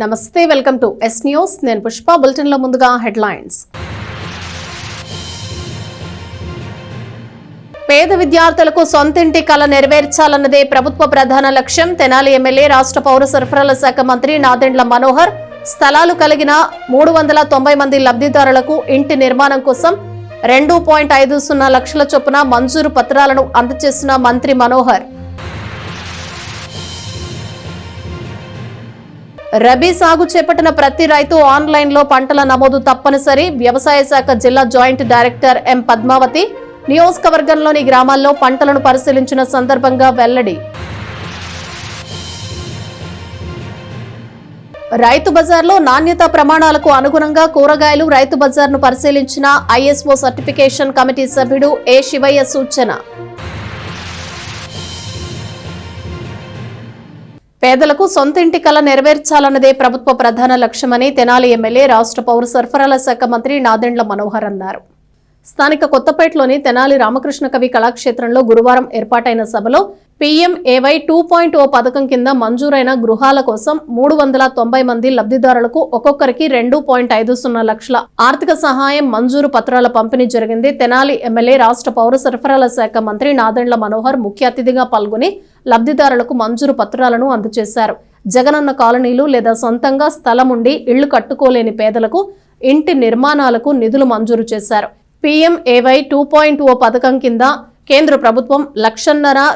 నమస్తే, welcome to yes news. నేను Pushpa. Bulletin లో ముందుగా హెడ్లైన్స్. పేద విద్యార్థులకు సొంతింటి కల నెరవేర్చాలన్నదే ప్రభుత్వ ప్రధాన లక్ష్యం. తెనాలి ఎమ్మెల్యే, రాష్ట్ర పౌర సరఫరాల శాఖ మంత్రి నాదెండ్ల మనోహర్ స్థలాలు కలిగిన 390 మంది లబ్ధిదారులకు ఇంటి నిర్మాణం కోసం 2.50 లక్షల చొప్పున మంజూరు పత్రాలను అందజేసిన మంత్రి మనోహర్. రబీ సాగు చేపట్టిన ప్రతి రైతు ఆన్లైన్లో పంటల నమోదు తప్పనిసరి. వ్యవసాయ శాఖ జిల్లా జాయింట్ డైరెక్టర్ ఎం పద్మావతి నియోజకవర్గంలోని గ్రామాల్లో పంటలను పరిశీలించిన సందర్భంగా వెల్లడి. రైతు బజార్లో నాణ్యతా ప్రమాణాలకు అనుగుణంగా కూరగాయలు. రైతు బజార్ను పరిశీలించిన ఐఎస్ఓ సర్టిఫికేషన్ కమిటీ సభ్యుడు ఏ శివయ్య సూచన. పేదలకు సొంతింటి కల నెరవేర్చాలన్నదే ప్రభుత్వ ప్రధాన లక్ష్యమని తెనాలి ఎమ్మెల్యే, రాష్ట్ర పౌర సరఫరాల శాఖ మంత్రి నాదెండ్ల మనోహర్ అన్నారు. స్థానిక కొత్తపేటలోని తెనాలి రామకృష్ణ కవి కళాక్షేత్రంలో గురువారం ఏర్పాటైన సభలో PMAY 2.0 పథకం కింద మంజూరైన గృహాల కోసం 390 మంది లబ్ధిదారులకు ఒక్కొక్కరికి 2.50 లక్షల ఆర్థిక సహాయం మంజూరు పత్రాల పంపిణీ జరిగింది. తెనాలి ఎమ్మెల్యే, రాష్ట్ర పౌర సరఫరాల శాఖ మంత్రి నాదెండ్ల మనోహర్ ముఖ్య అతిథిగా పాల్గొని లబ్ధిదారులకు మంజూరు పత్రాలను అందజేశారు. జగనన్న కాలనీలు లేదా సొంతంగా స్థలం ఉండి ఇళ్లు కట్టుకోలేని పేదలకు ఇంటి నిర్మాణాలకు నిధులు మంజూరు చేశారు. PMAY 2.0 పథకం కింద కేంద్ర ప్రభుత్వం 1.5 లక్ష,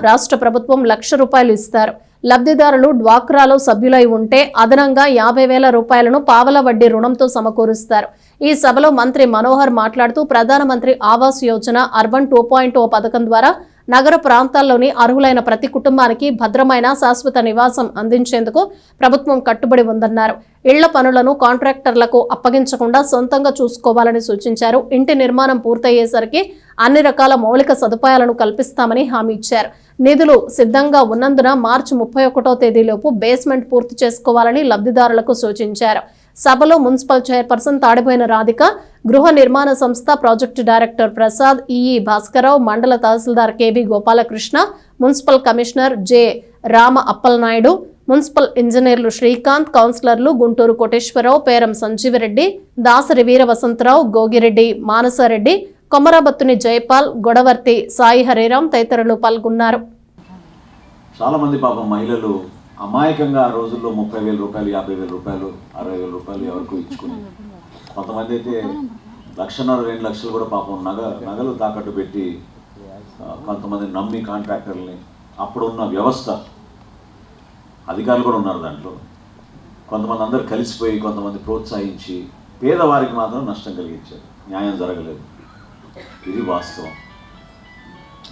రాష్ట్ర ప్రభుత్వం 1 లక్ష రూపాయలు ఇస్తారు. లబ్ధిదారులు డ్వాక్రాలో సభ్యులై ఉంటే అదనంగా 50,000 రూపాయలను పావల వడ్డీ రుణంతో సమకూరుస్తారు. ఈ సభలో మంత్రి మనోహర్ మాట్లాడుతూ ప్రధానమంత్రి ఆవాస్ యోజన అర్బన్ 2.0 పథకం ద్వారా నగర ప్రాంతాల్లోని అర్హులైన ప్రతి కుటుంబానికి భద్రమైన శాశ్వత నివాసం అందించేందుకు ప్రభుత్వం కట్టుబడి ఉందన్నారు. ఇళ్ల పనులను కాంట్రాక్టర్లకు అప్పగించకుండా సొంతంగా చూసుకోవాలని సూచించారు. ఇంటి నిర్మాణం పూర్తయ్యేసరికి అన్ని రకాల మౌలిక సదుపాయాలను కల్పిస్తామని హామీ ఇచ్చారు. నిధులు సిద్ధంగా ఉన్నందున మార్చి 31వ తేదీలోపు బేస్మెంట్ పూర్తి చేసుకోవాలని లబ్ధిదారులకు సూచించారు. సభలో మున్సిపల్ చైర్పర్సన్ తాడిపోయిన రాధిక, గృహ నిర్మాణ సంస్థ project director Prasad, EE Bhaskararao, mandal tahsildar KB Gopalakrishna, municipal commissioner J Rama Appalanaidu, municipal ఇంజనీర్లు శ్రీకాంత్, కౌన్సిలర్లు గుంటూరు కోటేశ్వరరావు, పేరం సంజీవరెడ్డి, దాసరి వీర వసంతరావు, గోగిరెడ్డి మానసారెడ్డి, కొమరాబత్తుని జయపాల్, గొడవర్తి సాయి హరిరాం తదితరులు పాల్గొన్నారు. చాలా మంది పాపం మహిళలు అమాయకంగా ఆ రోజుల్లో 30,000 రూపాయలు, 50,000 రూపాయలు, 60,000 రూపాయలు ఎవరికో ఇచ్చుకుని, కొంతమంది అయితే 1.5 లక్ష, 2 లక్షలు కూడా పాపం నగలు తాకట్టు పెట్టి కొంతమంది నమ్మి కాంట్రాక్టర్ని, అప్పుడున్న వ్యవస్థ అధికారులు కూడా ఉన్నారు దాంట్లో, కొంతమంది అందరు కలిసిపోయి కొంతమంది ప్రోత్సహించి పేదవారికి మాత్రం నష్టం కలిగించారు. న్యాయం జరగలేదు. ఇది వాస్తవం.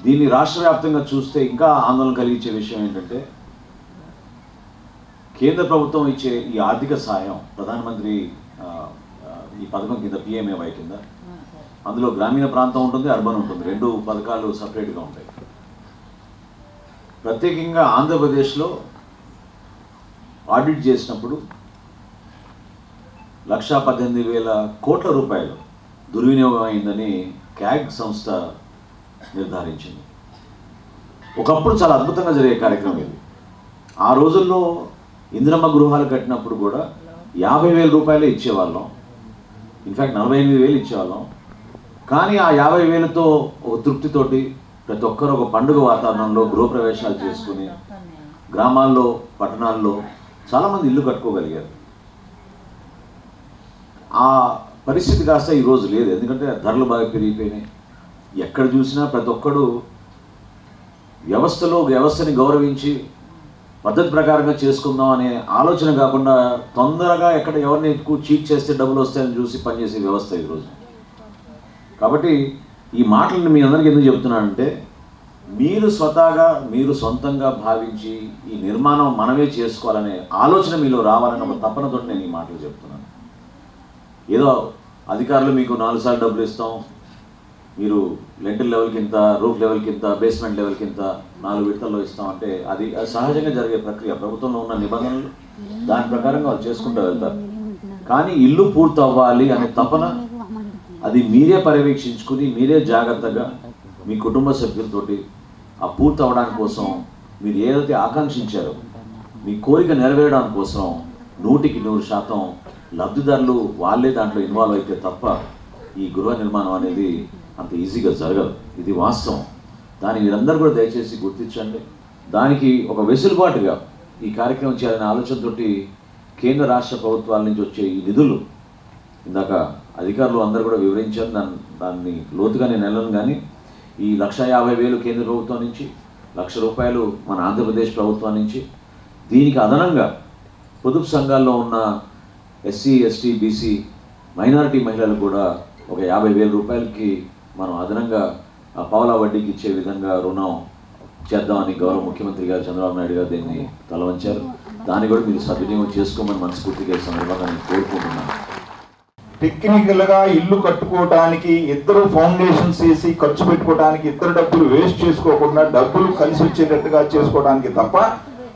దీన్ని రాష్ట్ర వ్యాప్తంగా చూస్తే ఇంకా ఆందోళన కలిగించే విషయం ఏంటంటే, కేంద్ర ప్రభుత్వం ఇచ్చే ఈ ఆర్థిక సాయం ప్రధానమంత్రి ఈ పథకం కింద PMAY కింద, అందులో గ్రామీణ ప్రాంతం ఉంటుంది, అర్బన్ ఉంటుంది. 2 పథకాలు సపరేట్గా ఉంటాయి. ప్రత్యేకంగా ఆంధ్రప్రదేశ్లో ఆడిట్ చేసినప్పుడు 1,18,000 కోట్ల రూపాయలు దుర్వినియోగం అయిందని క్యాగ్ సంస్థ నిర్ధారించింది. ఒకప్పుడు చాలా అద్భుతంగా జరిగే కార్యక్రమం ఇది. ఆ రోజుల్లో ఇందిరమ్మ గృహాలు కట్టినప్పుడు కూడా 50,000 రూపాయలే ఇచ్చేవాళ్ళం. ఇన్ఫ్యాక్ట్ 48,000 ఇచ్చేవాళ్ళం. కానీ ఆ 50,000తో ఒక తృప్తితోటి ప్రతి ఒక్కరు ఒక పండుగ వాతావరణంలో గృహప్రవేశాలు చేసుకుని గ్రామాల్లో, పట్టణాల్లో చాలామంది ఇల్లు కట్టుకోగలిగారు. ఆ పరిస్థితి కాస్త ఈరోజు లేదు. ఎందుకంటే ధరలు బాగా పెరిగిపోయినాయి. ఎక్కడ చూసినా ప్రతి ఒక్కడు వ్యవస్థని గౌరవించి పద్ధతి ప్రకారంగా చేసుకుందాం అనే ఆలోచన కాకుండా తొందరగా ఎవరిని ఎక్కువ చీట్ చేస్తే డబ్బులు వస్తాయని చూసి పనిచేసే వ్యవస్థ ఈరోజు. కాబట్టి ఈ మాటలను మీ అందరికీ ఎందుకు చెప్తున్నానంటే, మీరు సొంతంగా భావించి ఈ నిర్మాణం మనమే చేసుకోవాలనే ఆలోచన మీలో రావాలని ఒక తపనతో నేను ఈ మాటలు చెప్తున్నాను. ఏదో అధికారులు మీకు 4 సార్లు డబ్బులు ఇస్తాం, మీరు లెంటిల్ లెవెల్కి ఇంత, రూఫ్ లెవెల్కి ఇంత, బేస్మెంట్ లెవెల్కి ఇంత 4 విడతల్లో ఇస్తామంటే అది సహజంగా జరిగే ప్రక్రియ. ప్రభుత్వంలో ఉన్న నిబంధనలు దాని ప్రకారంగా వాళ్ళు చేసుకుంటూ వెళ్తారు. కానీ ఇల్లు పూర్తి అవ్వాలి అనే తపన, అది మీరే పర్యవేక్షించుకుని మీరే జాగ్రత్తగా మీ కుటుంబ సభ్యులతోటి ఆ పూర్తి అవ్వడానికి కోసం మీరు ఏదైతే ఆకాంక్షించారో మీ కోరిక నెరవేరడానికి కోసం 100% లబ్ధిదారులు వాళ్ళే దాంట్లో ఇన్వాల్వ్ అయితే తప్ప ఈ గృహ నిర్మాణం అనేది అంత ఈజీగా జరగదు. ఇది వాస్తవం. దాన్ని మీరందరూ కూడా దయచేసి గుర్తించండి. దానికి ఒక వెసులుబాటుగా ఈ కార్యక్రమం చేయాలనే ఆలోచనతోటి కేంద్ర రాష్ట్ర ప్రభుత్వాల నుంచి వచ్చే ఈ నిధులు ఇందాక అధికారులు అందరూ కూడా వివరించారు. దాన్ని లోతుగా నేను వెళ్ళను. కానీ ఈ 1,50,000 కేంద్ర ప్రభుత్వం నుంచి, ₹1,00,000 మన ఆంధ్రప్రదేశ్ ప్రభుత్వం నుంచి, దీనికి అదనంగా పొదుపు సంఘాల్లో ఉన్న ఎస్సీ, ఎస్టీ, బీసీ, మైనారిటీ మహిళలు కూడా ఒక ₹50,000 మనం అదనంగా పావలా వడ్డీకి ఇచ్చే విధంగా రుణం చేద్దామని గౌరవ ముఖ్యమంత్రి గారు చంద్రబాబు నాయుడు గారు దీన్ని తలవంచారు. దాన్ని కూడా మీరు సద్వినియోగం చేసుకోమని మనస్ఫూర్తిగా ఈ సందర్భంగా నేను కోరుకుంటున్నాను. టెక్నికల్గా ఇల్లు కట్టుకోవడానికి ఇద్దరు ఫౌండేషన్స్ వేసి ఖర్చు పెట్టుకోవడానికి ఇద్దరు డబ్బులు వేస్ట్ చేసుకోకుండా డబ్బులు కలిసి వచ్చేటట్టుగా చేసుకోవడానికి తప్ప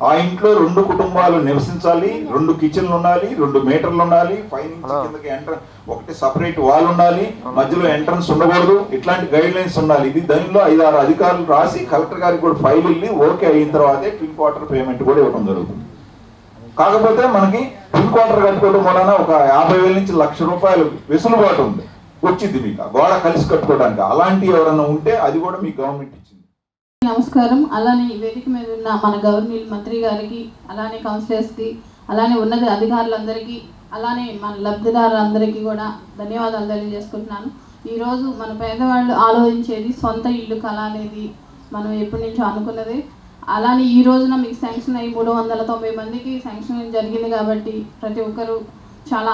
ఆ ఇంట్లో 2 కుటుంబాలు నివసించాలి, 2 కిచెన్లు ఉండాలి, 2 మీటర్లు ఉండాలి, పైనుంచి కిందకి ఎంట్రన్స్ ఒకటి సపరేట్ వాల్ ఉండాలి, మధ్యలో ఎంట్రన్స్ ఉండకూడదు, ఇట్లాంటి గైడ్ లైన్స్ ఉండాలి. ఇది దానిలో 5-6 అధికారులు రాసి కలెక్టర్ గారికి కూడా ఫైల్ వెళ్ళి ఓకే అయిన తర్వాతే పిన్ క్వార్టర్ పేమెంట్ కూడా ఇవ్వడం జరుగుతుంది. కాకపోతే మనకి పిన్ క్వార్టర్ కట్టుకోవడం వలన ఒక 50,000 నుంచి ₹1,00,000 వెసులుబాటు ఉంది, వచ్చింది మీకు గోడ కలిసి కట్టుకోవడానికి. అలాంటి ఎవరైనా ఉంటే అది కూడా మీకు గవర్నమెంట్ ఇచ్చింది. నమస్కారం. అలానే వేదిక మీద ఉన్న మన గవర్నమెంట్ మంత్రి గారికి, అలానే కౌన్సిలర్స్కి, అలానే ఉన్నత అధికారులందరికీ, అలానే మన లబ్ధిదారులందరికీ కూడా ధన్యవాదాలు తెలియజేసుకుంటున్నాను. ఈరోజు మన పేదవాళ్ళు ఆలోచించేది సొంత ఇల్లు కళ అనేది మనం ఎప్పటి నుంచో అనుకున్నది. అలానే ఈ రోజున మీకు శాంక్షన్ అయ్యి 390 మందికి శాంక్షన్ జరిగింది కాబట్టి ప్రతి ఒక్కరు చాలా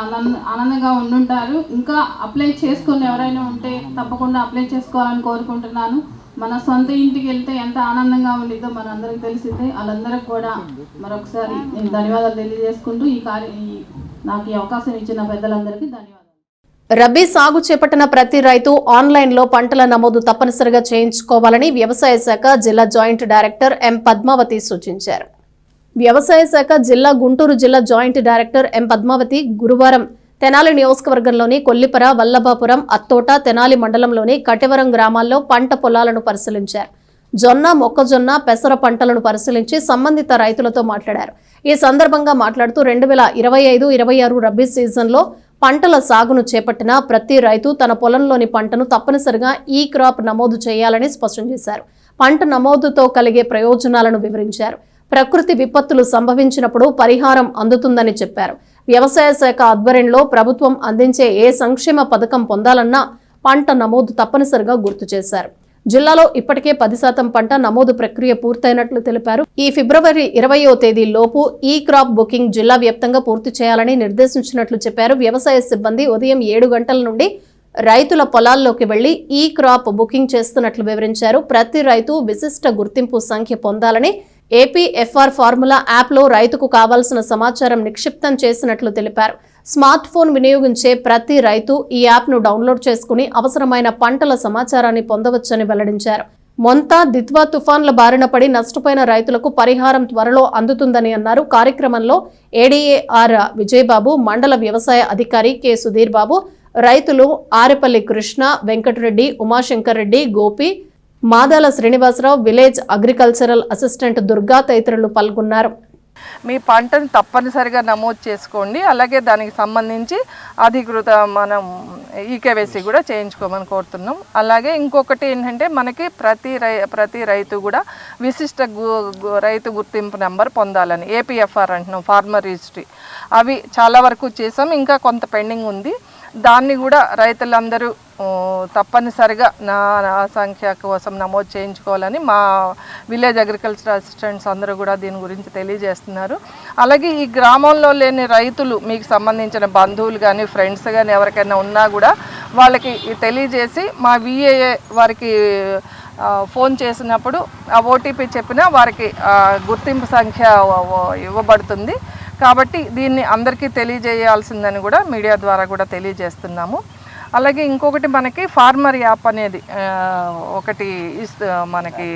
ఆనందంగా ఉండుంటారు. ఇంకా అప్లై చేసుకుని ఎవరైనా ఉంటే తప్పకుండా అప్లై చేసుకోవాలని కోరుకుంటున్నాను. మన సొంత ఇంటికి వెళ్తే ఎంత ఆనందంగా ఉండిద్దో మన అందరికి తెలిసిందే. వాళ్ళందరికి కూడా మరొకసారి నేను ధన్యవాదాలు తెలియజేసుకుంటూ నాకు ఈ అవకాశం ఇచ్చిన పెద్దలందరికీ ధన్యవాదాలు. రబీ సాగు చేపట్టిన ప్రతి రైతు ఆన్లైన్లో పంటల నమోదు తప్పనిసరిగా చేయించుకోవాలని వ్యవసాయ శాఖ జిల్లా జాయింట్ డైరెక్టర్ ఎం పద్మావతి సూచించారు. వ్యవసాయ శాఖ గుంటూరు జిల్లా జాయింట్ డైరెక్టర్ ఎం పద్మావతి గురువారం తెనాలి నియోజకవర్గంలోని కొల్లిపర, వల్లభాపురం, అత్తోట, తెనాలి మండలంలోని కటివరం గ్రామాల్లో పంట పొలాలను పరిశీలించారు. జొన్న, మొక్కజొన్న, పెసర పంటలను పరిశీలించి సంబంధిత రైతులతో మాట్లాడారు. ఈ సందర్భంగా మాట్లాడుతూ 2025-26 రబీ సీజన్లో పంటల సాగును చేపట్టిన ప్రతి రైతు తన పొలంలోని పంటను తప్పనిసరిగా ఈ క్రాప్ నమోదు చేయాలని స్పష్టం చేశారు. పంట నమోదుతో కలిగే ప్రయోజనాలను వివరించారు. ప్రకృతి విపత్తులు సంభవించినప్పుడు పరిహారం అందుతుందని చెప్పారు. వ్యవసాయ శాఖ ఆధ్వర్యంలో ప్రభుత్వం అందించే ఏ సంక్షేమ పథకం పొందాలన్నా పంట నమోదు తప్పనిసరిగా గుర్తు చేశారు. జిల్లాలో ఇప్పటికే 10% పంట నమోదు ప్రక్రియ పూర్తయినట్లు తెలిపారు. ఈ ఫిబ్రవరి 20వ తేదీ లోపు ఈ క్రాప్ బుకింగ్ జిల్లా వ్యాప్తంగా పూర్తి చేయాలని నిర్దేశించినట్లు చెప్పారు. వ్యవసాయ సిబ్బంది ఉదయం 7 గంటల నుండి రైతుల పొలాల్లోకి వెళ్లి ఈ క్రాప్ బుకింగ్ చేస్తున్నట్లు వివరించారు. ప్రతి రైతు విశిష్ట గుర్తింపు సంఖ్య పొందాలని ఏపీఎఫ్ఆర్ ఫార్ములా యాప్లో రైతుకు కావాల్సిన సమాచారం నిక్షిప్తం చేసినట్లు తెలిపారు. స్మార్ట్ ఫోన్ వినియోగించే ప్రతి రైతు ఈ యాప్ను డౌన్లోడ్ చేసుకుని అవసరమైన పంటల సమాచారాన్ని పొందవచ్చని వెల్లడించారు. మొంతా, దిత్వా తుఫాన్ల బారిన పడి నష్టపోయిన రైతులకు పరిహారం త్వరలో అందుతుందని అన్నారు. కార్యక్రమంలో ఏడీఏఆర్ విజయబాబు, మండల వ్యవసాయ అధికారి కె సుధీర్ బాబు, రైతులు Arepalli Krishna, Venkatareddy, Umashankar Reddy, Gopi, Madala Srinivasarao, village agricultural assistant Durga తదితరులు పాల్గొన్నారు. మీ పంటను తప్పనిసరిగా నమోదు చేసుకోండి. అలాగే దానికి సంబంధించి అధికృత మనం ఈకేవైసీ కూడా చేయించుకోమని కోరుతున్నాం. అలాగే ఇంకొకటి ఏంటంటే మనకి ప్రతి రైతు కూడా విశిష్ట రైతు గుర్తింపు నెంబర్ పొందాలని ఏపీఎఫ్ఆర్ అంటున్నాం, ఫార్మర్ రిజిస్ట్రీ. అవి చాలా వరకు చేసాం, ఇంకా కొంత పెండింగ్ ఉంది. దాన్ని కూడా రైతులందరూ తప్పనిసరిగా నా సంఖ్య కోసం నమోదు చేయించుకోవాలని మా విలేజ్ అగ్రికల్చర్ అసిస్టెంట్స్ అందరూ కూడా దీని గురించి తెలియజేస్తున్నారు. అలాగే ఈ గ్రామంలో లేని రైతులు, మీకు సంబంధించిన బంధువులు కానీ ఫ్రెండ్స్ కానీ ఎవరికైనా ఉన్నా కూడా వాళ్ళకి తెలియజేసి మా విఏఏ వారికి ఫోన్ చేసినప్పుడు ఆ ఓటీపీ చెప్పినా వారికి గుర్తింపు సంఖ్య ఇవ్వబడుతుంది. కాబట్టి దీన్ని అందరికీ తెలియజేయాల్సిందని కూడా మీడియా ద్వారా కూడా తెలియజేస్తున్నాము. అలాగే ఇంకొకటి మనకి ఫార్మర్ యాప్ అనేది ఒకటి మనకి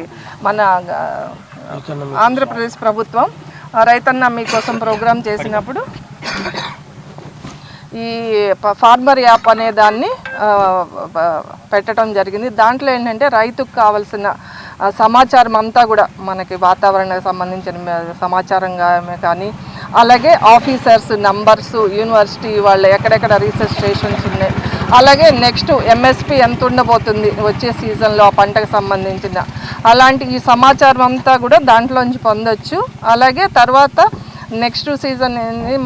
మన ఆంధ్రప్రదేశ్ ప్రభుత్వం రైతన్న మీకోసం ప్రోగ్రాం చేసినప్పుడు ఈ ఫార్మర్ యాప్ అనే దాన్ని పెట్టడం జరిగింది. దాంట్లో ఏంటంటే రైతుకు కావాల్సిన సమాచారం అంతా కూడా మనకి వాతావరణానికి సంబంధించిన సమాచారం కానీ అలాగే ఆఫీసర్స్ నంబర్స్, యూనివర్సిటీ వాళ్ళు ఎక్కడెక్కడ రీసెర్చ్ స్టేషన్స్ ఉన్నాయి, అలాగే నెక్స్ట్ ఎంఎస్పి ఎంత ఉండబోతుంది వచ్చే సీజన్లో ఆ పంటకు సంబంధించిన అలాంటి ఈ సమాచారం అంతా కూడా దాంట్లోంచి పొందొచ్చు. అలాగే తర్వాత నెక్స్ట్ సీజన్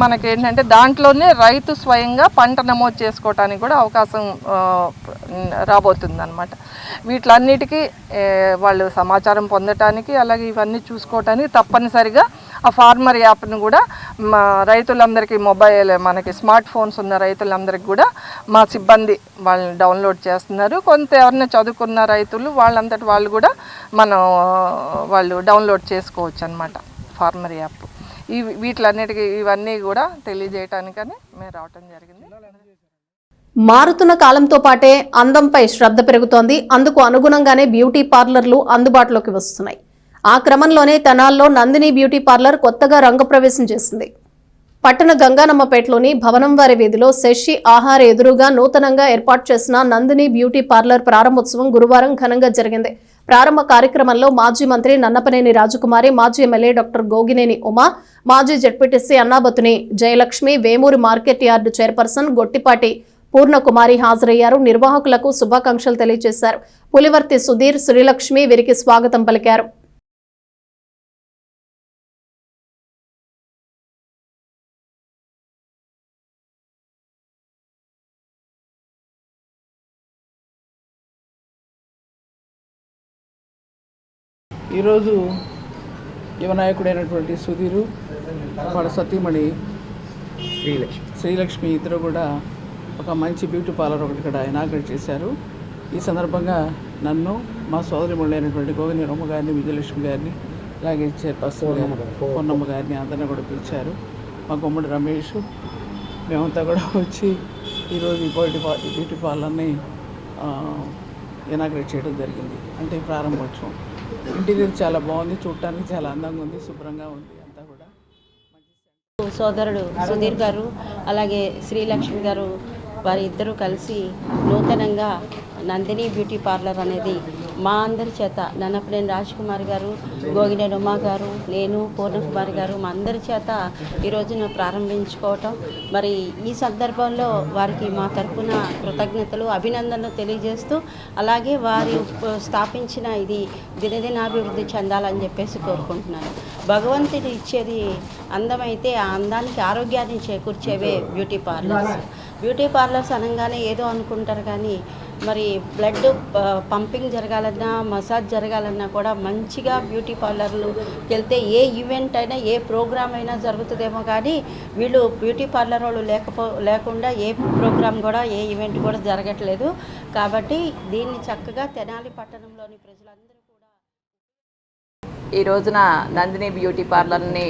మనకి ఏంటంటే దాంట్లోనే రైతు స్వయంగా పంట నమోదు చేసుకోవడానికి కూడా అవకాశం రాబోతుంది అన్నమాట. వీటిలన్నిటికీ వాళ్ళు సమాచారం పొందటానికి అలాగే ఇవన్నీ చూసుకోవటానికి తప్పనిసరిగా ఆ ఫార్మర్ యాప్ను కూడా మా రైతులందరికీ మనకి స్మార్ట్ ఫోన్స్ ఉన్న రైతులందరికీ కూడా మా సిబ్బంది వాళ్ళని డౌన్లోడ్ చేస్తున్నారు. కొంత ఎవరైనా చదువుకున్న రైతులు వాళ్ళంతటి వాళ్ళు కూడా వాళ్ళు డౌన్లోడ్ చేసుకోవచ్చు అన్నమాట ఫార్మర్ యాప్. వీటిలన్నిటికీ ఇవన్నీ కూడా తెలియజేయటానికని మేము రావటం జరిగింది. మారుతున్న కాలంతో పాటే అందంపై శ్రద్ధ పెరుగుతోంది. అందుకు అనుగుణంగానే బ్యూటీ పార్లర్లు అందుబాటులోకి వస్తున్నాయి. ఆ క్రమంలోనే తెనాల్లో నందిని బ్యూటీ పార్లర్ కొత్తగా రంగప్రవేశం చేసింది. పట్టణ గంగానమ్మపేటలోని భవనం వారి వీధిలో శశి ఆహార ఎదురుగా నూతనంగా ఏర్పాటు చేసిన నందిని బ్యూటీ పార్లర్ ప్రారంభోత్సవం గురువారం ఘనంగా జరిగింది. ప్రారంభ కార్యక్రమంలో మాజీ మంత్రి నన్నపనేని రాజకుమారి, మాజీ ఎమ్మెల్యే డాక్టర్ గోగినేని ఉమా, మాజీ ZPTC Annabathuni Jayalakshmi, Vemuri market yard chairperson Gottipati Purnakumari హాజరయ్యారు. నిర్వాహకులకు శుభాకాంక్షలు తెలియజేశారు. పులివర్తి సుధీర్, శ్రీలక్ష్మి వీరికి స్వాగతం పలికారు. ఈరోజు యువనాయకుడైనటువంటి సుధీరు, వాళ్ళ సతీమణి శ్రీలక్ష్మి ఇద్దరు కూడా ఒక మంచి బ్యూటీ పార్లర్ ఒకటి ఇక్కడ ఇనాగ్రేట్ చేశారు. ఈ సందర్భంగా నన్ను, మా సోదరిమణులైనటువంటి గోగినేని ఉమ్మ గారిని, విజయలక్ష్మి గారిని, అలాగే చైర్పర్సన్ పొన్నమ్మ గారిని అందరినీ కూడా పిలిచారు. మా గుమ్మడి రమేష్, మేమంతా కూడా వచ్చి ఈరోజు ఈ బ్యూటీ పార్లర్ని ఇనాగ్రేట్ చేయడం జరిగింది. అంటే ప్రారంభోత్సవం. ఇంటీరియర్ చాలా బాగుంది, చూడటానికి చాలా అందంగా ఉంది, శుభ్రంగా ఉంది. అంతా కూడా సోదరుడు సుధీర్ గారు అలాగే శ్రీలక్ష్మి గారు వారి ఇద్దరు కలిసి నూతనంగా నందిని బ్యూటీ పార్లర్ అనేది మా అందరి చేత నన్నపనేని రాజకుమారి గారు, గోగినేని ఉమా గారు, నేను, పూర్ణకుమారి గారు మా అందరి చేత ఈ రోజున ప్రారంభించుకోవటం, మరి ఈ సందర్భంలో వారికి మా తరఫున కృతజ్ఞతలు, అభినందనలు తెలియజేస్తూ అలాగే వారి స్థాపించిన ఇది దినదినాభివృద్ధి చెందాలని చెప్పేసి కోరుకుంటున్నాను. భగవంతుడు ఇచ్చేది అందమైతే ఆ అందానికి ఆరోగ్యాన్ని చేకూర్చేవే బ్యూటీ పార్లర్స్. బ్యూటీ పార్లర్స్ అనగానే ఏదో అనుకుంటారు, కానీ మరి బ్లడ్ పంపింగ్ జరగాలన్నా, మసాజ్ జరగాలన్నా కూడా మంచిగా బ్యూటీ పార్లర్లుకి వెళ్తే ఏ ఈవెంట్ అయినా, ఏ ప్రోగ్రామ్ అయినా జరుగుతుందేమో, కానీ వీళ్ళు బ్యూటీ పార్లర్ వాళ్ళు లేకుండా ఏ ప్రోగ్రామ్ కూడా, ఏ ఈవెంట్ కూడా జరగట్లేదు. కాబట్టి దీన్ని చక్కగా తెనాలి పట్టణంలోని ప్రజలందరూ కూడా ఈ రోజున నందిని బ్యూటీ పార్లర్ని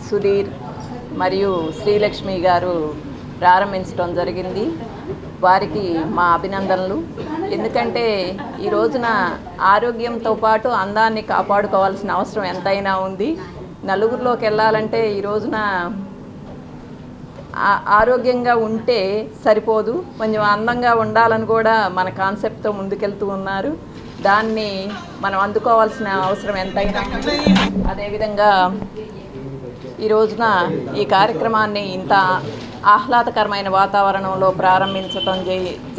సుధీర్ మరియు శ్రీలక్ష్మి గారు ప్రారంభించడం జరిగింది. వారికి మా అభినందనలు. ఎందుకంటే ఈ రోజున ఆరోగ్యంతో పాటు అందాన్ని కాపాడుకోవాల్సిన అవసరం ఎంతైనా ఉంది. నలుగురిలోకి వెళ్ళాలంటే ఈ రోజున ఆరోగ్యంగా ఉంటే సరిపోదు, కొంచెం అందంగా ఉండాలని కూడా మన కాన్సెప్ట్తో ముందుకెళ్తూ ఉన్నారు. దాన్ని మనం అందుకోవాల్సిన అవసరం ఎంతైనా ఉంది. అదేవిధంగా ఈ రోజున ఈ కార్యక్రమాన్ని ఇంత ఆహ్లాదకరమైన వాతావరణంలో ప్రారంభించడం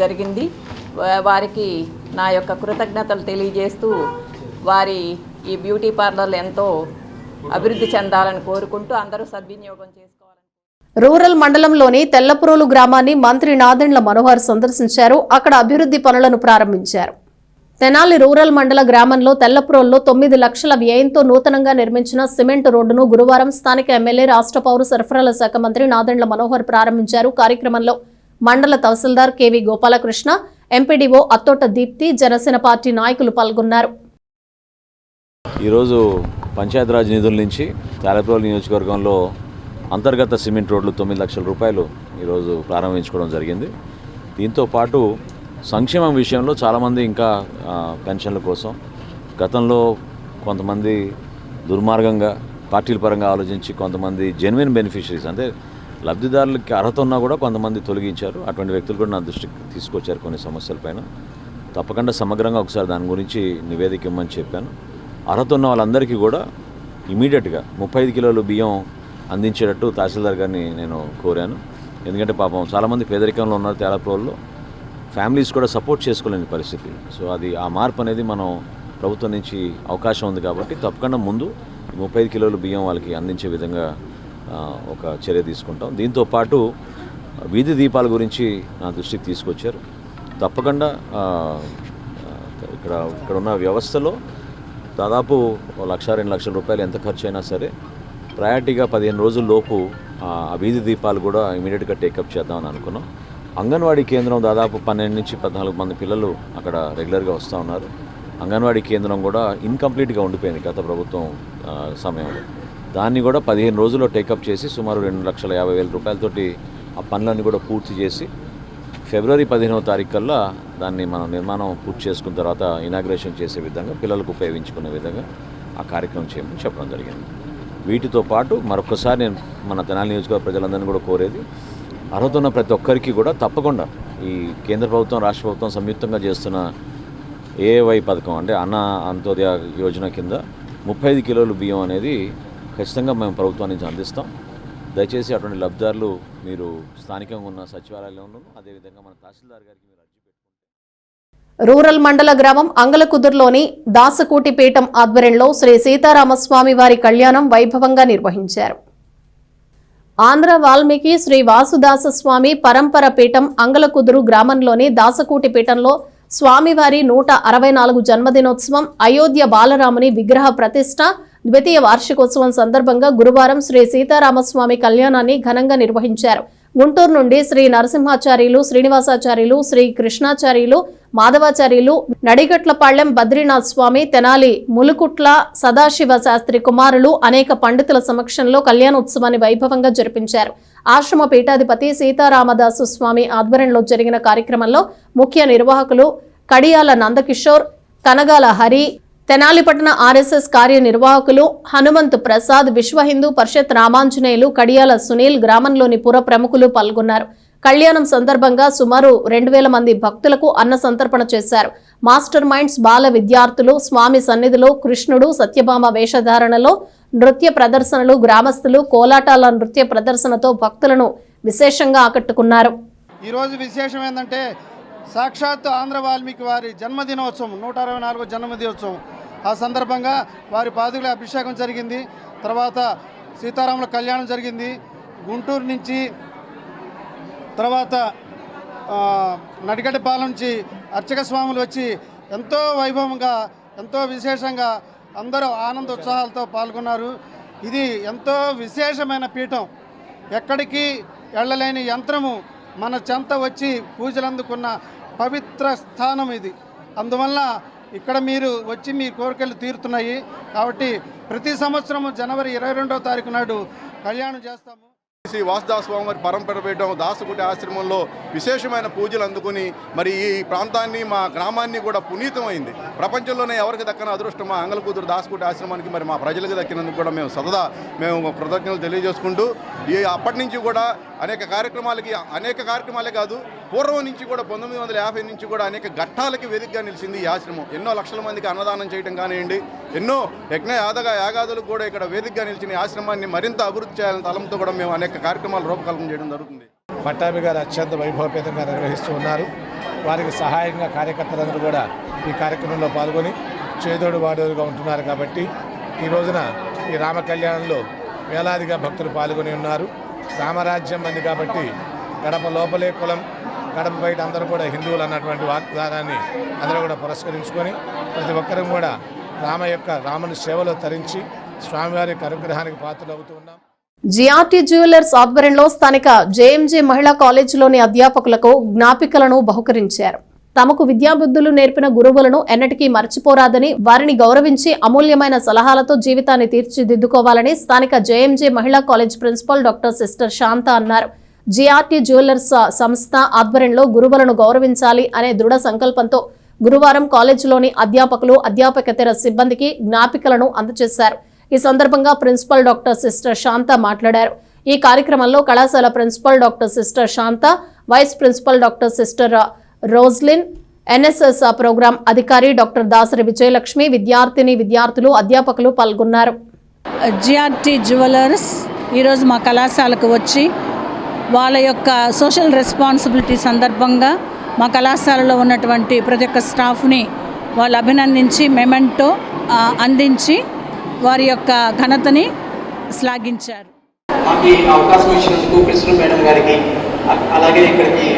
జరిగింది. వారికి నా యొక్క కృతజ్ఞతలు తెలియజేస్తూ వారి ఈ బ్యూటీ పార్లర్లు ఎంతో అభివృద్ధి చెందాలని కోరుకుంటూ అందరూ సద్వినియోగం చేసుకోవాలని. రూరల్ మండలంలోని తెల్లపురోలు గ్రామాన్ని మంత్రి నాదెండ్ల మనోహర్ సందర్శించారు. అక్కడ అభివృద్ధి పనులను ప్రారంభించారు. తెనాలి రూరల్ మండల గ్రామంలో తెల్లపురోల్లో 9 లక్షల వ్యయంతో నూతనంగా నిర్మించిన సిమెంట్ రోడ్డును గురువారం స్థానిక ఎమ్మెల్యే, రాష్ట్ర పౌర సరఫరాల శాఖ మంత్రి నాదెండ్ల మనోహర్ ప్రారంభించారు. కార్యక్రమంలో mandal tahsildar KV Gopalakrishna, MPDO Attota Deepthi, Janasena party నాయకులు పాల్గొన్నారు. ఈరోజు పంచాయతీరాజ్ నిధుల నుంచి తెల్లపురోలు నియోజకవర్గంలో అంతర్గత సిమెంట్ రోడ్లు 9 లక్షల రూపాయలు ఈరోజు ప్రారంభించుకోవడం జరిగింది. దీంతో పాటు సంక్షేమం విషయంలో చాలామంది ఇంకా పెన్షన్ల కోసం గతంలో కొంతమంది దుర్మార్గంగా పార్టీల పరంగా ఆలోచించి కొంతమంది జెన్యున్ బెనిఫిషరీస్ అంటే లబ్ధిదారులకి అర్హత ఉన్నా కూడా కొంతమంది తొలగించారు. అటువంటి వ్యక్తులు కూడా నా దృష్టికి తీసుకొచ్చారు కొన్ని సమస్యలపైన. తప్పకుండా సమగ్రంగా ఒకసారి దాని గురించి నివేదిక ఇవ్వమని చెప్పాను. అర్హత ఉన్న వాళ్ళందరికీ కూడా ఇమీడియట్గా 35 కిలోలు బియ్యం అందించేటట్టు తహసీల్దార్ గారిని నేను కోరాను. ఎందుకంటే పాపం చాలామంది పేదరికంలో ఉన్నారు, తేలాపురంలో ఫ్యామిలీస్ కూడా సపోర్ట్ చేసుకోలేని పరిస్థితి. సో అది ఆ మార్పు అనేది మనం ప్రభుత్వం నుంచి అవకాశం ఉంది కాబట్టి తప్పకుండా ముందు 35 కిలోల బియ్యం వాళ్ళకి అందించే విధంగా ఒక చర్య తీసుకుంటాం. దీంతోపాటు వీధి దీపాల గురించి నా దృష్టికి తీసుకొచ్చారు. తప్పకుండా ఇక్కడ ఉన్న వ్యవస్థలో దాదాపు 1,00,000-2 లక్షల రూపాయలు ఎంత ఖర్చు అయినా సరే ప్రయారిటీగా 15 రోజుల లోపు ఆ వీధి దీపాలు కూడా ఇమీడియట్గా టేకప్ చేద్దామని అనుకున్నాం. అంగన్వాడీ కేంద్రం దాదాపు 12 నుంచి 14 మంది పిల్లలు అక్కడ రెగ్యులర్గా వస్తూ ఉన్నారు. అంగన్వాడీ కేంద్రం కూడా ఇన్కంప్లీట్గా ఉండిపోయింది గత ప్రభుత్వం సమయంలో. దాన్ని కూడా 15 రోజుల్లో టేకప్ చేసి సుమారు 2,50,000 రూపాయలతోటి ఆ పనులన్నీ కూడా పూర్తి చేసి ఫిబ్రవరి 15వ తారీఖు కల్లా దాన్ని మనం నిర్మాణం పూర్తి చేసుకున్న తర్వాత ఇనాగ్రేషన్ చేసే విధంగా పిల్లలకు ఉపయోగించుకునే విధంగా ఆ కార్యక్రమం చేయమని చెప్పడం జరిగింది. వీటితో పాటు మరొకసారి నేను మన తెనాలి నియోజకవర్గ ప్రజలందరినీ కూడా కోరేది, అర్హత ఉన్న ప్రతి ఒక్కరికి కూడా తప్పకుండా ఈ కేంద్ర ప్రభుత్వం రాష్ట్ర ప్రభుత్వం సంయుక్తంగా చేస్తున్న ఏవై పథకం అంటే అన్న అంత్యోదయ యోజన కింద 35 కిలోల బియ్యం అనేది ఖచ్చితంగా మేము ప్రభుత్వం నుంచి అందిస్తాం. దయచేసి అటువంటి లబ్ధిదారులు మీరు స్థానికంగా ఉన్న సచివాలయంలోనూ అదేవిధంగా మన తహసీల్దార్ గారికి మీరు అర్జీ పెట్టుకుంటే. రూరల్ మండల గ్రామం అంగలకుదురులోని దాసకూటిపీఠం ఆధ్వర్యంలో శ్రీ సీతారామస్వామి వారి కళ్యాణం వైభవంగా నిర్వహించారు. ఆంధ్ర వాల్మీకి శ్రీ వాసుదాసస్వామి పరంపర పీఠం అంగలకుదురు గ్రామంలోని దాసకూటిపీఠంలో స్వామివారి 164 జన్మదినోత్సవం, అయోధ్య బాలరాముని విగ్రహ ప్రతిష్ట, ద్వితీయ వార్షికోత్సవం సందర్భంగా గురువారం శ్రీ సీతారామస్వామి కళ్యాణాన్ని ఘనంగా నిర్వహించారు. గుంటూరు నుండి శ్రీ నరసింహాచార్యులు, శ్రీనివాసాచార్యులు, శ్రీ కృష్ణాచార్యులు, మాధవాచార్యులు, నడిగట్లపాళ్లెం బద్రీనాథ్ స్వామి, తెనాలి ములుకుట్ల సదాశివ శాస్త్రి కుమారులు అనేక పండితుల సమక్షంలో కళ్యాణోత్సవాన్ని వైభవంగా జరిపించారు. ఆశ్రమ పీఠాధిపతి సీతారామదాసు స్వామి ఆధ్వర్యంలో జరిగిన కార్యక్రమంలో ముఖ్య నిర్వాహకులు కడియాల నందకిషోర్, కనగాల హరి, తెనాలిపట్టణ ఆర్ఎస్ఎస్ కార్యనిర్వాహకులు హనుమంత్ ప్రసాద్, విశ్వ హిందూ పరిషత్ రామాంజనేయులు, కడియాల సునీల్, గ్రామంలోని పుర ప్రముఖులు పాల్గొన్నారు. కళ్యాణం సందర్భంగా సుమారు 2,000 మంది భక్తులకు అన్న సంతర్పణ చేశారు. మాస్టర్ మైండ్స్ బాల విద్యార్థులు స్వామి సన్నిధిలో కృష్ణుడు సత్యభామ వేషధారణలో నృత్య ప్రదర్శనలు, గ్రామస్తులు కోలాటాల నృత్య ప్రదర్శనతో భక్తులను విశేషంగా ఆకట్టుకున్నారు. ఈరోజు విశేషం ఏంటంటే సాక్షాత్ ఆంధ్ర వాల్మీకి వారి జన్మదినోత్సవం, 164వ జన్మదినోత్సవం. ఆ సందర్భంగా వారి పాదుకుల అభిషేకం జరిగింది. తర్వాత సీతారాముల కళ్యాణం జరిగింది. గుంటూరు నుంచి తర్వాత నడిగడ్డపాలెం నుంచి అర్చక స్వాములు వచ్చి ఎంతో వైభవంగా ఎంతో విశేషంగా అందరూ ఆనందోత్సాహాలతో పాల్గొన్నారు. ఇది ఎంతో విశేషమైన పీఠం. ఎక్కడికి వెళ్ళలేని యంత్రము మన చెంత వచ్చి పూజలు అందుకున్న పవిత్ర స్థానం ఇది. అందువల్ల ఇక్కడ మీరు వచ్చి మీ కోరికలు తీరుతున్నాయి. కాబట్టి ప్రతి సంవత్సరం జనవరి 22వ తారీఖు నాడు కళ్యాణం చేస్తాము. శ్రీ వాసుదాస్ స్వామి వారి పరంపర పీఠం దాసకుటి ఆశ్రమంలో విశేషమైన పూజలు అందుకుని మరి ఈ ప్రాంతాన్ని మా గ్రామాన్ని కూడా పునీతమైంది. ప్రపంచంలోనే ఎవరికి దక్కన అదృష్టం మా అంగలకుదురు దాసకుటి ఆశ్రమానికి మరి మా ప్రజలకు దక్కినందుకు కూడా మేము సదా కృతజ్ఞతలు తెలియజేసుకుంటూ అప్పటి నుంచి కూడా అనేక కార్యక్రమాలే కాదు, పూర్వం నుంచి కూడా 1950 నుంచి కూడా అనేక ఘట్టాలకి వేదికగా నిలిచింది ఈ ఆశ్రమం. ఎన్నో లక్షల మందికి అన్నదానం చేయడం కానివ్వండి, ఎన్నో యాగాదులకు కూడా ఇక్కడ వేదికగా నిలిచిన ఈ ఆశ్రమాన్ని మరింత అభివృద్ధి చేయాలని తలంతో కూడా మేము అనేక కార్యక్రమాలు రూపకల్పన చేయడం జరుగుతుంది. పట్టాభి గారు అత్యంత వైభవపేతంగా నిర్వహిస్తూ ఉన్నారు. వారికి సహాయంగా కార్యకర్తలందరూ కూడా ఈ కార్యక్రమంలో పాల్గొని చేదోడు వాడోడుగా ఉంటున్నారు. కాబట్టి ఈ రోజున ఈ రామ కళ్యాణంలో వేలాదిగా భక్తులు పాల్గొని ఉన్నారు. రామరాజ్యం అంది కాబట్టి గడప లోపలే కులం, గడప బయట అందరూ కూడా హిందువులు అన్నటువంటి వాగ్దానాన్ని అందరూ కూడా పురస్కరించుకొని ప్రతి ఒక్కరూ కూడా రాముని సేవలో తరించి స్వామివారి యొక్క అనుగ్రహానికి పాత్రలు అవుతూ ఉన్నాం. జిఆర్టీ జ్యువెలర్స్ ఆధ్వర్యంలో స్థానిక జేఎంజే మహిళా కాలేజీలోని అధ్యాపకులకు జ్ఞాపికలను బహుకరించారు. తమకు విద్యాబుద్ధులు నేర్పిన గురువులను ఎన్నటికీ మర్చిపోరాదని, వారిని గౌరవించి అమూల్యమైన సలహాలతో జీవితాన్ని తీర్చిదిద్దుకోవాలని స్థానిక జేఎంజే మహిళా కాలేజ్ ప్రిన్సిపల్ డాక్టర్ సిస్టర్ శాంత అన్నారు. జిఆర్టీ జ్యువెలర్స్ సంస్థ ఆధ్వర్యంలో గురువులను గౌరవించాలి అనే దృఢ సంకల్పంతో గురువారం కాలేజీలోని అధ్యాపకులు, అధ్యాపకేతర సిబ్బందికి జ్ఞాపికలను అందజేశారు. ఈ సందర్భంగా ప్రిన్సిపల్ డాక్టర్ సిస్టర్ శాంత మాట్లాడారు. ఈ కార్యక్రమంలో కళాశాల principal doctor sister Shanta, vice principal doctor sister Roslin, NSS programme అధికారి డాక్టర్ దాసరి విజయలక్ష్మి, విద్యార్థులు, అధ్యాపకులు పాల్గొన్నారు. జిఆర్టీ జ్యువెలర్స్ ఈరోజు మా కళాశాలకు వచ్చి వాళ్ళ యొక్క సోషల్ రెస్పాన్సిబిలిటీ సందర్భంగా మా కళాశాలలో ఉన్నటువంటి ప్రతి ఒక్క స్టాఫ్ని వాళ్ళు అభినందించి మెమెంటో అందించి వారి యొక్క ఘనతని శ్లాఘించారు. మాకు ఈ అవకాశం ఇచ్చినందుకు ప్రిన్సిపల్ మేడం గారికి, అలాగే ఇక్కడికి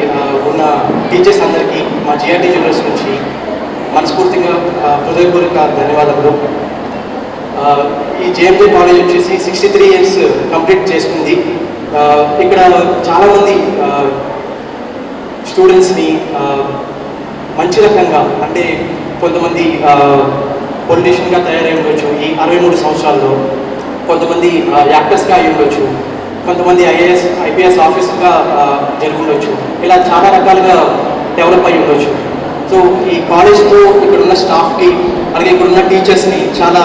ఉన్న టీచర్స్ అందరికీ మా జిఆర్టీ జ్యువెలర్స్ నుంచి మనస్ఫూర్తిగా హృదయపూర్వక ధన్యవాదాలు. ఈ జేఎంజే కాలేజ్ వచ్చేసి 63 ఇయర్స్ కంప్లీట్ చేసుకుంది. ఇక్కడ చాలామంది స్టూడెంట్స్ని మంచి రకంగా, అంటే కొంతమంది పొలిటీషియన్గా తయారై ఉండొచ్చు ఈ 63 సంవత్సరాల్లో, కొంతమంది యాక్టర్స్గా అయి ఉండొచ్చు, కొంతమంది ఐపీఎస్ ఆఫీసర్గా జరిగి ఉండొచ్చు. ఇలా చాలా రకాలుగా డెవలప్ అయి ఉండొచ్చు. సో ఈ కాలేజ్తో ఇక్కడ ఉన్న స్టాఫ్కి, అలాగే ఇక్కడ ఉన్న టీచర్స్ని చాలా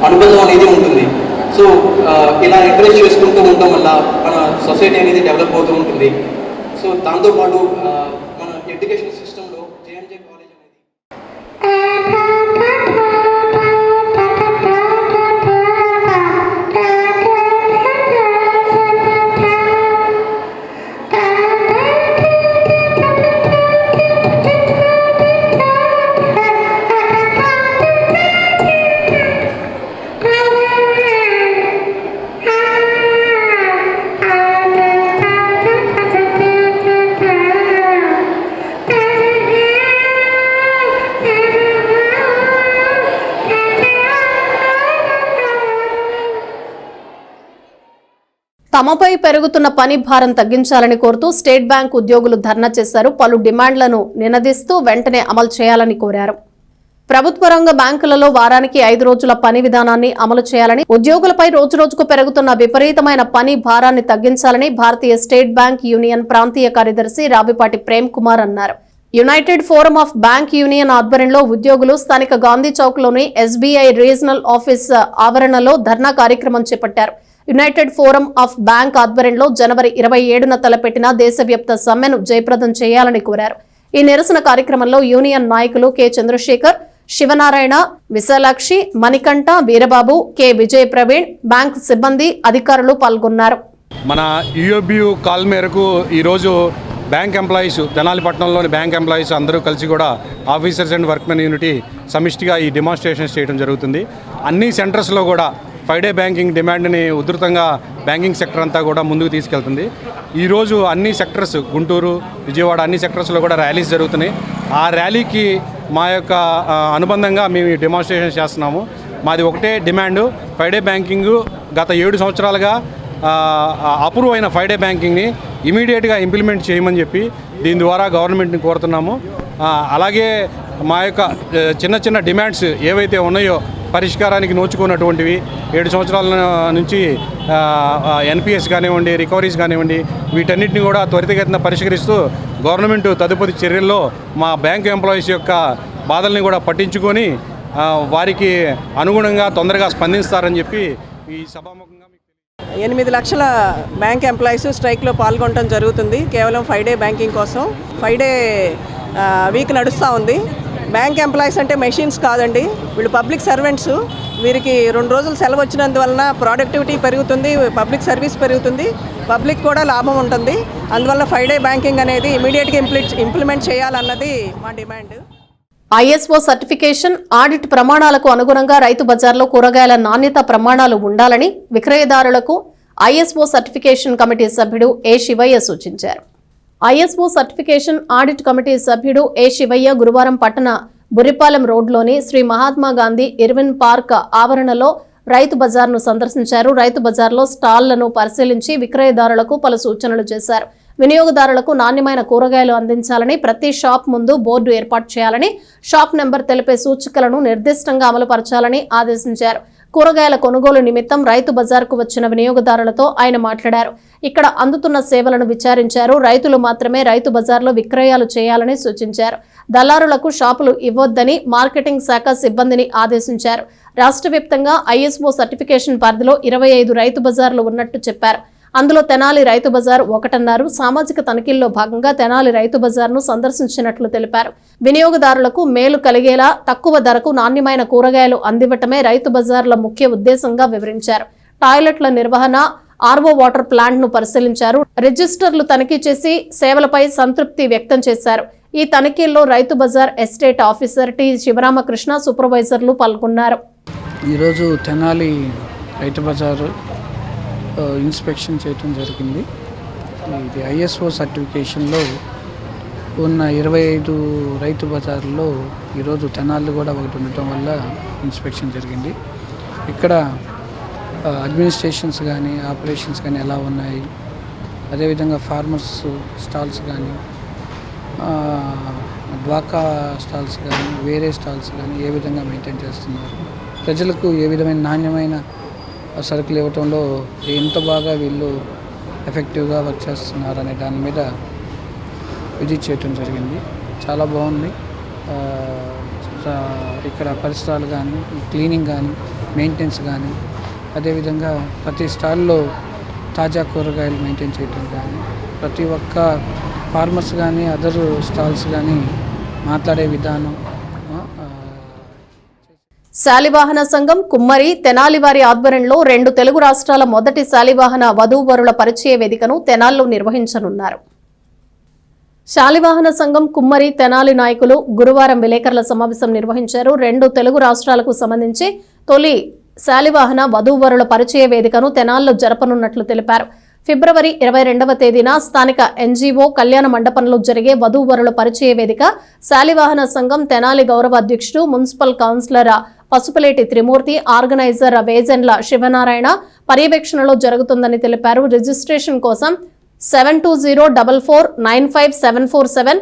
అనుబంధం అనేది ఉంటుంది. సో ఇలా ఎంకరేజ్ చేసుకుంటూ ఉండటం వల్ల మన సొసైటీ అనేది డెవలప్ అవుతూ ఉంటుంది. సో దాంతోపాటు మన ఎడ్యుకేషన్ సిస్టంలో జేఎంజే కాలేజ్ తమపై పెరుగుతున్న పని భారం తగ్గించాలని కోరుతూ స్టేట్ బ్యాంక్ ఉద్యోగులు ధర్నా చేశారు. పలు డిమాండ్లను నినదిస్తూ వెంటనే అమలు చేయాలని కోరారు. ప్రభుత్వ రంగ బ్యాంకులలో వారానికి 5 రోజుల పని విధానాన్ని అమలు చేయాలని, ఉద్యోగులపై రోజురోజుకు పెరుగుతున్న విపరీతమైన పని భారాన్ని తగ్గించాలని భారతీయ స్టేట్ బ్యాంక్ యూనియన్ ప్రాంతీయ కార్యదర్శి రావిపాటి ప్రేమ్ కుమార్ అన్నారు. United forum of bank union ఆధ్వర్యంలో ఉద్యోగులు స్థానిక గాంధీ చౌక్లోని ఎస్బీఐ రీజనల్ ఆఫీస్ ఆవరణలో ధర్నా కార్యక్రమం చేపట్టారు. యునైటెడ్ ఫోరం ఆఫ్ బ్యాంక్ ఆధ్వర్యంలో జనవరి 27న తలపెట్టిన దేశవ్యాప్త సమ్మెను జయప్రదం చేయాలని కోరారు. ఈ నిరసన కార్యక్రమంలో యూనియన్ నాయకులు కె చంద్రశేఖర్, శివనారాయణ, విశాలాక్షి, మణికంఠ, వీరబాబు, కె విజయ ప్రవీణ్, బ్యాంక్ సిబ్బంది, అధికారులు పాల్గొన్నారు. మన యూఓబియు కాల్ మేరకు ఈరోజు బ్యాంక్ ఎంప్లాయీస్, తెనాలిపట్నంలోని బ్యాంక్ ఎంప్లాయీస్ అందరూ కలిసి కూడా ఆఫీసర్స్ అండ్ వర్క్మెన్ యూనిటీ సమిష్టిగా ఈ డెమాన్స్ట్రేషన్స్ చేయడం జరుగుతుంది. అన్ని సెంటర్స్లో కూడా 5 డే బ్యాంకింగ్ డిమాండ్ని ఉధృతంగా బ్యాంకింగ్ సెక్టర్ అంతా కూడా ముందుకు తీసుకెళ్తుంది. ఈరోజు అన్ని సెక్టర్స్, గుంటూరు, విజయవాడ అన్ని సెక్టర్స్లో కూడా ర్యాలీస్ జరుగుతున్నాయి. ఆ ర్యాలీకి మా యొక్క అనుబంధంగా మేము డెమాన్స్ట్రేషన్ చేస్తున్నాము. మాది ఒకటే డిమాండు, 5 డే బ్యాంకింగ్ గత 7 సంవత్సరాలుగా అప్రూవ్ అయిన 5 డే బ్యాంకింగ్ని ఇమీడియట్గా ఇంప్లిమెంట్ చేయమని చెప్పి దీని ద్వారా గవర్నమెంట్ని కోరుతున్నాము. అలాగే మా యొక్క చిన్న చిన్న డిమాండ్స్ ఏవైతే ఉన్నాయో పరిష్కారానికి నోచుకున్నటువంటివి 7 సంవత్సరాల నుంచి ఎన్పిఎస్ కానివ్వండి, రికవరీస్ కానివ్వండి, వీటన్నిటిని కూడా త్వరితగతిన పరిష్కరిస్తూ గవర్నమెంట్ తదుపరి చర్యల్లో మా బ్యాంకు ఎంప్లాయీస్ యొక్క బాధల్ని కూడా పట్టించుకొని వారికి అనుగుణంగా తొందరగా స్పందిస్తారని చెప్పి ఈ సభాముఖంగా 8 లక్షల బ్యాంక్ ఎంప్లాయీస్ స్ట్రైక్లో పాల్గొనడం జరుగుతుంది. కేవలం 5 డే బ్యాంకింగ్ కోసం. 5 డే వీక్ నడుస్తూ ఉంది. బ్యాంక్ ఎంప్లాయీస్ అంటే మెషిన్స్ కాదండి, వీళ్ళు పబ్లిక్ సర్వెంట్స్. వీరికి 2 రోజులు సెలవు వచ్చినందువలన ప్రొడక్టివిటీ పెరుగుతుంది, పబ్లిక్ సర్వీస్ పెరుగుతుంది, పబ్లిక్ కూడా లాభం ఉంటుంది. అందువల్ల 5 డే బ్యాంకింగ్ అనేది ఇమీడియట్గా ఇంప్లిమెంట్ చేయాలన్నది మా డిమాండ్. ఐఎస్ఓ సర్టిఫికేషన్, ఆడిట్ ప్రమాణాలకు అనుగుణంగా రైతు బజార్లో కూరగాయల నాణ్యత ప్రమాణాలు ఉండాలని విక్రయదారులకు ఐఎస్ఓ సర్టిఫికేషన్ కమిటీ సభ్యుడు ఏ శివయ్య సూచించారు. ఐఎస్ఓ సర్టిఫికేషన్ ఆడిట్ కమిటీ సభ్యుడు ఏ శివయ్య గురువారం పట్టణ బురిపాలెం రోడ్లోని శ్రీ మహాత్మా గాంధీ ఇర్విన్ పార్క్ ఆవరణలో రైతు బజార్ను సందర్శించారు. రైతు బజార్లో స్టాళ్లను పరిశీలించి విక్రయదారులకు పలు సూచనలు చేశారు. వినియోగదారులకు నాణ్యమైన కూరగాయలు అందించాలని, ప్రతి షాప్ ముందు బోర్డు ఏర్పాటు చేయాలని, షాప్ నెంబర్ తెలిపే సూచికలను నిర్దిష్టంగా అమలుపరచాలని ఆదేశించారు. కూరగాయల కొనుగోలు నిమిత్తం రైతు బజార్కు వచ్చిన వినియోగదారులతో ఆయన మాట్లాడారు. ఇక్కడ అందుతున్న సేవలను విచారించారు. రైతులు మాత్రమే రైతు బజార్లో విక్రయాలు చేయాలని సూచించారు. దళారులకు షాపులు ఇవ్వొద్దని మార్కెటింగ్ శాఖ సిబ్బందిని ఆదేశించారు. రాష్ట్ర వ్యాప్తంగా ఐఎస్ఓ సర్టిఫికేషన్ పరిధిలో 25 రైతు బజార్లు ఉన్నట్టు చెప్పారు. అందులో తెనాలి రైతు బజార్ ఒకటన్నారు. సామాజిక తనిఖీల్లో భాగంగా తెనాలి రైతు బజార్ను సందర్శించినట్లు తెలిపారు. వినియోగదారులకు మేలు కలిగేలా తక్కువ ధరకు నాణ్యమైన కూరగాయలు అందివ్వటమే రైతు బజార్ల ముఖ్య ఉద్దేశంగా వివరించారు. టాయిలెట్ల నిర్వహణ, ఆర్ఓ వాటర్ ప్లాంట్ ను పరిశీలించారు. రిజిస్టర్లు తనిఖీ చేసి సేవలపై సంతృప్తి వ్యక్తం చేశారు. ఈ తనిఖీల్లో Rythu Bazar estate officer T Sivaramakrishna, సూపర్వైజర్లు పాల్గొన్నారు. ఈరోజు తెనాలి రైతు బజారు ఇన్స్పెక్షన్ చేయడం జరిగింది. ఇది ISO సర్టిఫికేషన్లో ఉన్న 25 రైతు బజార్లో ఈరోజు తెనాలి కూడా ఒకటి ఉండటం వల్ల ఇన్స్పెక్షన్ జరిగింది. ఇక్కడ అడ్మినిస్ట్రేషన్స్ కానీ ఆపరేషన్స్ కానీ ఎలా ఉన్నాయి, అదేవిధంగా ఫార్మర్స్ స్టాల్స్ కానీ డ్వాకా స్టాల్స్ కానీ వేరే స్టాల్స్ కానీ ఏ విధంగా మెయింటైన్ చేస్తున్నారు, ప్రజలకు ఏ విధమైన నాణ్యమైన సరుకులు ఇవ్వటంలో ఎంత బాగా వీళ్ళు ఎఫెక్టివ్గా వర్క్ చేస్తున్నారు అనే దాని మీద విజిట్ చేయటం జరిగింది. చాలా బాగుంది. ఇక్కడ పరిసరాలు కానీ క్లీనింగ్ కానీ మెయింటెనెన్స్ కానీ అదేవిధంగా ప్రతి స్టాల్లో తాజా కూరగాయలు మెయింటైన్ చేయటం కానీ ప్రతి ఒక్క ఫార్మర్స్ కానీ అదర్ స్టాల్స్ కానీ మాట్లాడే విధానం. శాలివాహన సంఘం కుమ్మరి తెనాలి వారి ఆధ్వర్యంలో 2 తెలుగు రాష్ట్రాల మొదటి శాలివాహన వధూవరుల పరిచయ వేదికను తెనాలిలో నిర్వహించనున్నారు. శాలివాహన సంఘం కుమ్మరి తెనాలి నాయకులు గురువారం విలేకరుల సమావేశం నిర్వహించారు. 2 తెలుగు రాష్ట్రాలకు సంబంధించి తొలి శాలివాహన వధూవరుల పరిచయ వేదికను తెనాలిలో జరపనున్నట్లు తెలిపారు. ఫిబ్రవరి 22వ తేదీన స్థానిక NGO కళ్యాణ మండపంలో జరిగే వధూవరుల పరిచయ వేదిక శాలివాహన సంఘం తెనాలి గౌరవ అధ్యక్షుడు మున్సిపల్ కౌన్సిలర్ పసుపులేటి త్రిమూర్తి, ఆర్గనైజర్ వేజెండ్ల శివనారాయణ పర్యవేక్షణలో జరుగుతుందని తెలిపారు. రిజిస్ట్రేషన్ కోసం 7204495747,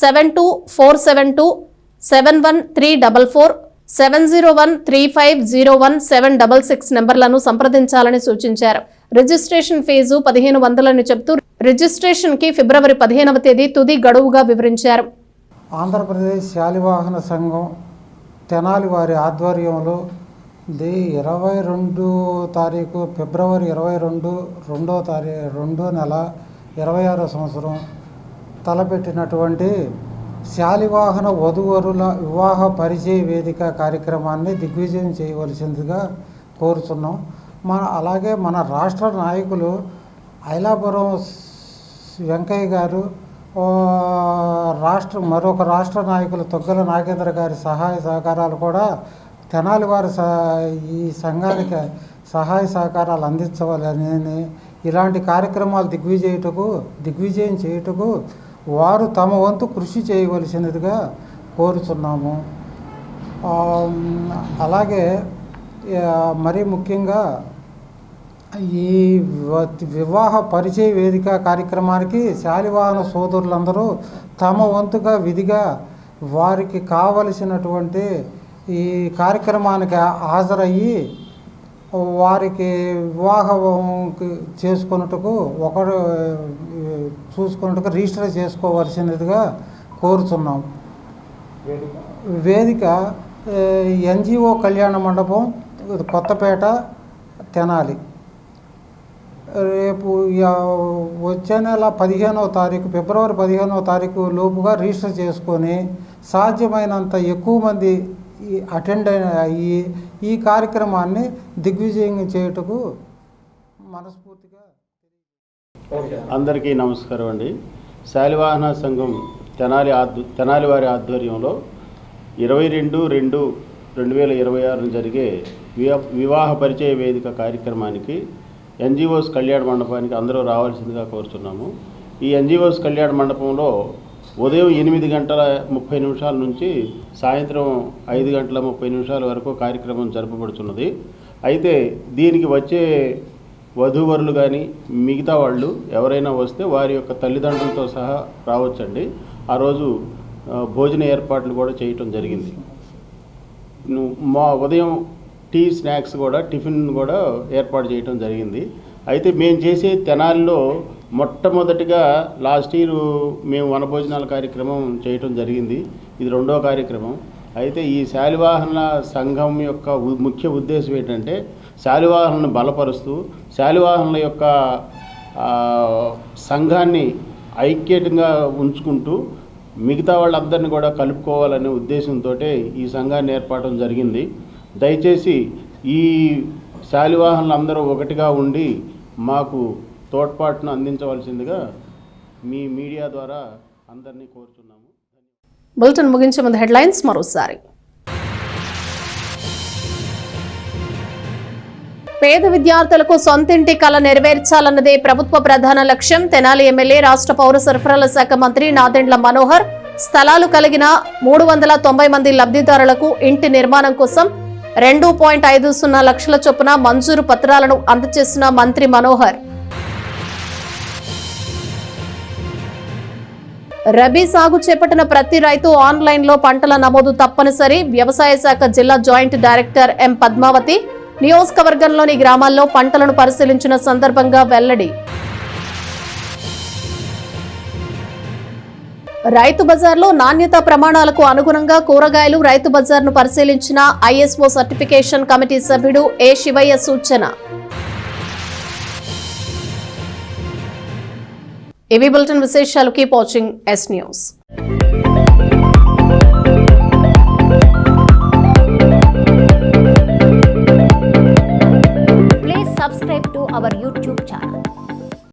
7247271344, 7013501766 నెంబర్లను సంప్రదించాలని సూచించారు. రిజిస్ట్రేషన్ ఫీజు 1500 చెబుతూ రిజిస్ట్రేషన్ కి ఫిబ్రవరి 15వ తేదీ తుది గడువుగా వివరించారు. ఆంధ్రప్రదేశ్ శాలివాహన సంఘం తెనాలి వారి ఆధ్వర్యంలో 22 తారీఖు ఫిబ్రవరి 22 2 నెల 26వ సంవత్సరం తలపెట్టినటువంటి శాలివాహన వధూవరుల వివాహ పరిచయ వేదిక కార్యక్రమాన్ని దిగ్విజయం చేయవలసిందిగా కోరుతున్నాం. అలాగే మన రాష్ట్ర నాయకులు ఐలాపురం వెంకయ్య గారు, మరొక రాష్ట్ర నాయకులు తొగ్గల నాగేంద్ర గారి సహాయ సహకారాలు కూడా తెనాలి వారి ఈ సంఘానికి సహాయ సహకారాలు అందించవాలని, ఇలాంటి కార్యక్రమాలు దిగ్విజయం చేయుటకు వారు తమ వంతు కృషి చేయవలసినదిగా కోరుతున్నాము. అలాగే మరీ ముఖ్యంగా ఈ వివాహ పరిచయ వేదిక కార్యక్రమానికి శాలివాహన సోదరులందరూ తమ వంతుగా విధిగా వారికి కావలసినటువంటి ఈ కార్యక్రమానికి హాజరయ్యి వారికి వివాహం చేసుకున్నట్టుకు చూసుకున్నట్టుకు రిజిస్టర్ చేసుకోవలసినదిగా కోరుతున్నాం. వేదిక NGO కళ్యాణ మండపం, కొత్తపేట, తెనాలి. రేపు వచ్చే నెల 15వ తారీఖు ఫిబ్రవరి 15వ తారీఖు లోపుగా రిజిస్టర్ చేసుకొని సాధ్యమైనంత ఎక్కువ మంది అటెండ్ అయ్యి ఈ కార్యక్రమాన్ని దిగ్విజయం చేయుటకు మనస్ఫూర్తిగా. అందరికీ నమస్కారం అండి. శాలివాహన సంఘం తెనాలి వారి ఆధ్వర్యంలో 22/2/2026 జరిగే వివాహ పరిచయ వేదిక కార్యక్రమానికి NGOs కళ్యాణ మండపానికి అందరూ రావాల్సిందిగా కోరుతున్నాము. ఈ NGOs కళ్యాణ మండపంలో ఉదయం 8:30 నుంచి సాయంత్రం 5:30 వరకు కార్యక్రమం జరపబడుతున్నది. అయితే దీనికి వచ్చే వధూవరులు కానీ మిగతా వాళ్ళు ఎవరైనా వస్తే వారి యొక్క తల్లిదండ్రులతో సహా రావచ్చండి. ఆ రోజు భోజన ఏర్పాట్లు కూడా చేయటం జరిగింది. ఉదయం టీ స్నాక్స్ కూడా టిఫిన్ కూడా ఏర్పాటు చేయటం జరిగింది. అయితే మేము చేసే తెనాలిలో మొట్టమొదటిగా లాస్ట్ ఇయర్ మేము వనభోజనాల కార్యక్రమం చేయటం జరిగింది. ఇది 2వ కార్యక్రమం. అయితే ఈ శాలివాహన సంఘం యొక్క ముఖ్య ఉద్దేశం ఏంటంటే శాలివాహనను బలపరుస్తూ శాలివాహనుల యొక్క సంఘాన్ని ఐక్యంగా ఉంచుకుంటూ మిగతా వాళ్ళందరినీ కూడా కలుపుకోవాలనే ఉద్దేశంతో ఈ సంఘాన్ని ఏర్పడడం జరిగింది. దయచేసి ఈ శాలివాహనులు అందరూ ఒకటిగా ఉండి మాకు తోడ్పాటును అందించవలసిందిగా మీ మీడియా ద్వారా అందరినీ కోరుతున్నాము. బులెటిన్ ముగించే ముందు హెడ్లైన్స్ మరోసారి. పేద విద్యార్థులకు సొంతింటి కల నెరవేర్చాలన్నదే ప్రభుత్వ ప్రధాన లక్ష్యం. తెనాలి ఎమ్మెల్యే రాష్ట్ర పౌర సరఫరాల శాఖ మంత్రి నాదెండ్ల మనోహర్. స్థలాలు కలిగిన 390 మంది లబ్ధిదారులకు ఇంటి నిర్మాణం కోసం 2.50 లక్షల చొప్పున మంజూరు పత్రాలను అందజేసిన మంత్రి మనోహర్. రబీ సాగు చేపట్టిన ప్రతి రైతు ఆన్లైన్లో పంటల నమోదు తప్పనిసరి. వ్యవసాయ శాఖ జిల్లా జాయింట్ డైరెక్టర్ ఎం పద్మావతి నియోజకవర్గంలోని గ్రామాల్లో పంటలను పరిశీలించిన సందర్భంగా వెల్లడి. రైతు బజార్లో నాణ్యతా ప్రమాణాలకు అనుగుణంగా కూరగాయలు రైతు బజార్ను పరిశీలించిన ఐఎస్ఓ సర్టిఫికేషన్ కమిటీ సభ్యుడు ఏ శివయ్య సూచన. ఇవి బులెటిన్ విశేషాలు. Keep watching yes news.